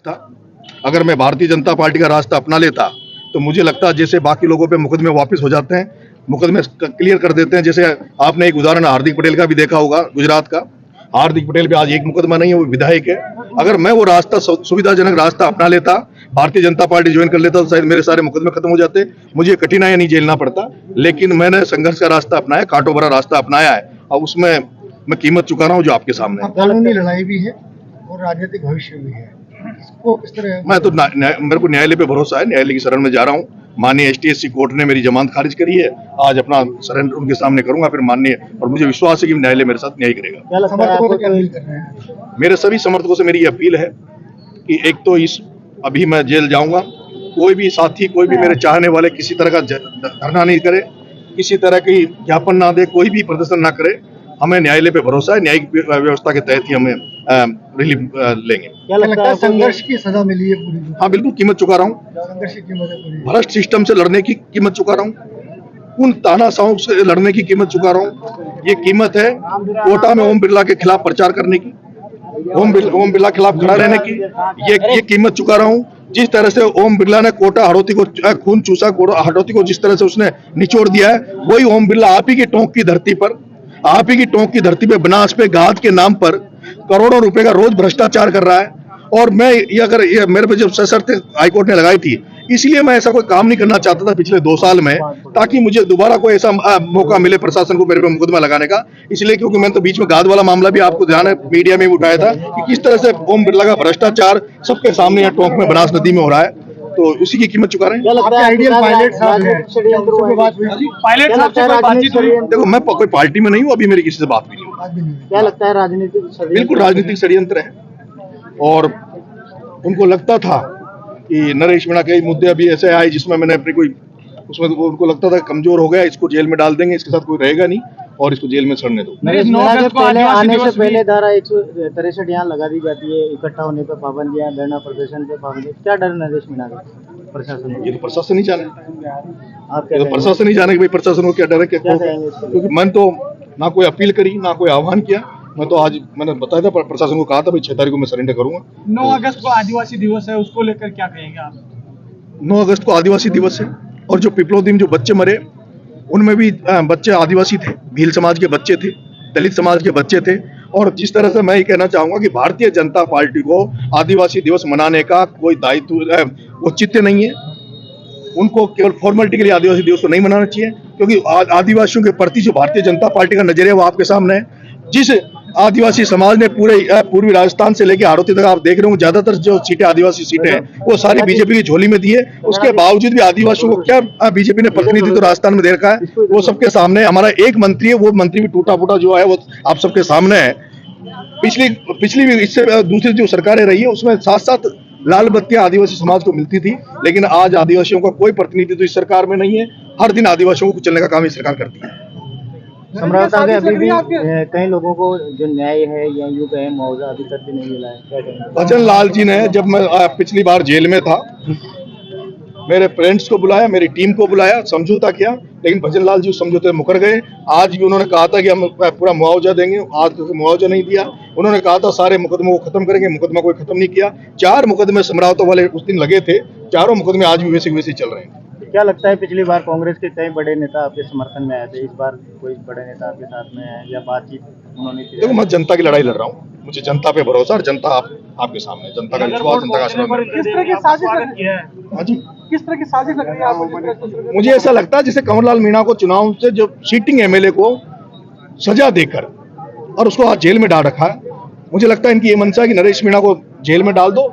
था। अगर मैं भारतीय जनता पार्टी का रास्ता अपना लेता तो मुझे लगता है जैसे बाकी लोगों पे मुकदमे वापस हो जाते हैं, मुकदमे क्लियर कर देते हैं। जैसे आपने एक उदाहरण हार्दिक पटेल का भी देखा होगा, गुजरात का। हार्दिक पटेल पे आज एक मुकदमा नहीं है, वो विधायक है। अगर मैं वो रास्ता सुविधाजनक रास्ता अपना लेता, भारतीय जनता पार्टी ज्वाइन कर लेता तो शायद मेरे सारे मुकदमे खत्म हो जाते, मुझे कठिनाइयां नहीं झेलना पड़ता। लेकिन मैंने संघर्ष का रास्ता अपनाया, कांटो भरा रास्ता अपनाया है, और उसमें मैं कीमत चुका रहा हूँ जो आपके सामने है। कानूनी लड़ाई भी है और राजनीतिक भविष्य भी है, इसको किस तरह? मैं तो मेरे को न्यायालय पे भरोसा है, न्यायालय की शरण में जा रहा हूँ। माननीय एसटीएससी कोर्ट ने मेरी जमानत खारिज करी है, आज अपना सरेंडर उनके सामने करूंगा, फिर माननीय, और मुझे विश्वास है कि न्यायालय मेरे साथ न्याय करेगा। समर्थकों को क्या अपील कर रहे हैं? मेरे सभी समर्थकों से मेरी ये अपील है कि एक तो अभी मैं जेल जाऊंगा, कोई भी साथी, कोई भी मेरे चाहने वाले किसी तरह का धरना नहीं करे, किसी तरह की ज्ञापन ना दे, कोई भी प्रदर्शन ना करे। हमें न्यायालय पे भरोसा है, न्यायिक व्यवस्था के तहत ही हमें रिलीफ लेंगे। क्या लगता है संघर्ष की सजा मिली है पूरी? हाँ बिल्कुल, कीमत चुका रहा हूँ। संघर्ष की कीमत है पूरी। भ्रष्ट सिस्टम से लड़ने की कीमत चुका रहा हूँ, उन तानाशाहों से लड़ने की कीमत चुका रहा हूँ। ये कीमत है कोटा में ओम बिरला के खिलाफ प्रचार करने की, ओम बिरला के खिलाफ खड़ा रहने की, ये कीमत चुका रहा हूँ। जिस तरह से ओम बिरला ने कोटा हड़ौती को खून चूसा, हड़ौती को जिस तरह से उसने निचोड़ दिया है, वही ओम बिरला आप ही की टोंक की धरती पर, आप ही की टोंक की धरती पे बनास पे गाद के नाम पर करोड़ों रुपए का रोज भ्रष्टाचार कर रहा है। और मैं ये मेरे पे जब सशर्त हाईकोर्ट ने लगाई थी, इसलिए मैं ऐसा कोई काम नहीं करना चाहता था पिछले 2 साल में, ताकि मुझे दोबारा कोई ऐसा मौका मिले प्रशासन को मेरे पे मुकदमा लगाने का। इसलिए क्योंकि मैंने तो बीच में गाद वाला मामला भी आपको ध्यान है, मीडिया में भी उठाया था कि किस तरह से ओम बिरला का भ्रष्टाचार सबके सामने यहाँ टोंक में बनास नदी में हो रहा है, तो उसी की कीमत चुका रहे हैं। आइडियल पायलट साहब हैं, पायलट साहब से बातचीत हुई? देखो, मैं कोई पार्टी में नहीं हूँ, अभी मेरी किसी से बात भी नहीं हुई। क्या लगता है राजनीतिक? बिल्कुल राजनीतिक षड्यंत्र है, और उनको लगता था कि नरेश मीणा के मुद्दे अभी ऐसे आए जिसमें मैंने अपनी कोई, उसमें उनको लगता था कमजोर हो गया, इसको जेल में डाल देंगे, इसके साथ कोई रहेगा नहीं और इसको जेल में सड़ने दो। नरेश मीणा के पहले आने से पहले धारा 163 यहाँ लगा दी जाती है, इकट्ठा होने पर पाबंदियां, धरना प्रदर्शन पे पाबंदी। क्या डर नरेश मीणा का प्रशासन? ये तो प्रशासन ही जाने, आप ये तो प्रशासन ही जाने कि भाई प्रशासन को क्या डर है, क्या कहेंगे? क्योंकि मैंने तो ना कोई अपील करी, ना कोई आह्वान किया। मैं तो आज मैंने बताया था, प्रशासन को कहा था भाई 6 तारीख को मैं सरेंडर करूंगा। 9 अगस्त को आदिवासी दिवस है, उसको लेकर क्या कहेंगे आप? 9 अगस्त को आदिवासी दिवस है, और जो पिपलोदी जो बच्चे मरे उनमें भी बच्चे आदिवासी थे, भील समाज के बच्चे थे, दलित समाज के बच्चे थे। और जिस तरह से मैं ये कहना चाहूंगा कि भारतीय जनता पार्टी को आदिवासी दिवस मनाने का कोई दायित्व औचित्य नहीं है। उनको केवल फॉर्मेलिटी के लिए आदिवासी दिवस को नहीं मनाना चाहिए, क्योंकि आदिवासियों के प्रति जो भारतीय जनता पार्टी का नजरिया वो आपके सामने है। जिस आदिवासी समाज ने पूरे पूर्वी राजस्थान से लेकर हाड़ौती तक आप देख रहे हो, ज्यादातर जो सीटें आदिवासी सीटें हैं वो सारी बीजेपी की झोली में दी है। उसके बावजूद भी आदिवासियों को क्या बीजेपी ने प्रतिनिधित्व राजस्थान में दे रखा है, वो सबके सामने। हमारा एक मंत्री है, वो मंत्री भी टूटा फूटा जो है वो आप सबके सामने है। पिछली भी इससे दूसरी जो सरकारें रही है उसमें साथ साथ लाल बत्तियां आदिवासी समाज को मिलती थी, लेकिन आज आदिवासियों का कोई प्रतिनिधित्व इस सरकार में नहीं है। हर दिन आदिवासियों को कुचलने का काम इस सरकार करती है। सम्राट साहब, अभी भी कई लोगों को जो न्याय है या यूं कहें मुआवजा अभी तक भी नहीं मिला है, क्या कहेंगे? भजन लाल जी ने, जब मैं पिछली बार जेल में था, मेरे फ्रेंड्स को बुलाया, मेरी टीम को बुलाया, समझौता किया, लेकिन भजन लाल जी उस समझौते में मुकर गए। आज भी उन्होंने कहा था कि हम पूरा मुआवजा देंगे, आज तो मुआवजा नहीं दिया। उन्होंने कहा था सारे मुकदमों को खत्म करेंगे, मुकदमा कोई खत्म नहीं किया। 4 मुकदमे समरावतों वाले उस दिन लगे थे, 4 मुकदमे आज भी वैसे वैसे चल रहे हैं। क्या लगता है पिछली बार कांग्रेस के कई बड़े नेता आपके समर्थन में आए थे, इस बार कोई बड़े नेता आपके साथ में है या बातचीत उन्होंने की? देखो, मैं जनता की लड़ाई लड़ रहा हूँ, मुझे जनता पे भरोसा, और जनता आपके सामने, जनता का विश्वास, जनता का आशीर्वाद। किस तरह की साजिश लग रही है? हाँ जी, किस तरह की साजिश लग रही है आपको? मुझे ऐसा लगता है जैसे कंवरलाल मीणा को चुनाव से जो सीटिंग एमएलए को सजा देकर और उसको आज जेल में डाल रखा है, मुझे लगता है इनकी ये मंशा है कि नरेश मीणा को जेल में डाल दो,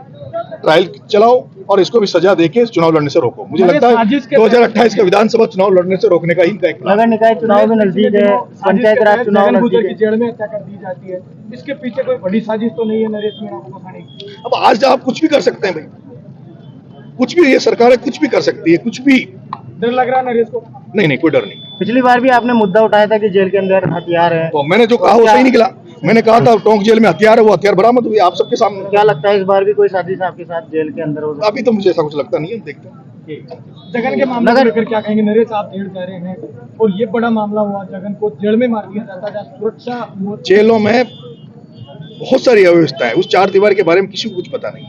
ट्रायल चलाओ और इसको भी सजा देके चुनाव लड़ने से रोको। मुझे लगता है 2028 का विधानसभा चुनाव लड़ने से रोकने का ही इनका एक नगर निकाय चुनाव भी नजदीक है, पंचायत राज चुनाव नजदीक है। जेल में हत्या कर दी जाती है, इसके पीछे कोई बड़ी साजिश तो नहीं है नरेश मीणा को फंसाने की? अब आज आप कुछ भी कर सकते हैं भाई, कुछ भी, ये सरकार है, कुछ भी कर सकती है, कुछ भी। डर लग रहा है नरेश को? नहीं, कोई डर नहीं। पिछली बार भी आपने मुद्दा उठाया था कि जेल के अंदर हथियार है, तो मैंने जो कहा वो सही निकला। मैंने कहा था टोंक जेल में हथियार है, वो हथियार बरामद हुई आप सबके सामने। क्या लगता है इस बार भी कोई साजिश आपके साथ जेल के अंदर हो? अभी तो मुझे ऐसा कुछ लगता नहीं है, देखते हैं। जगन के मामले को लेकर क्या कहेंगे? नरेश आप जेल जा रहे हैं और ये बड़ा मामला हुआ, जगन को जेल में मार दिया जाता है, सुरक्षा जेलों में बहुत सारी अव्यवस्था है, उस 4 दीवार के बारे में किसी को कुछ पता नहीं।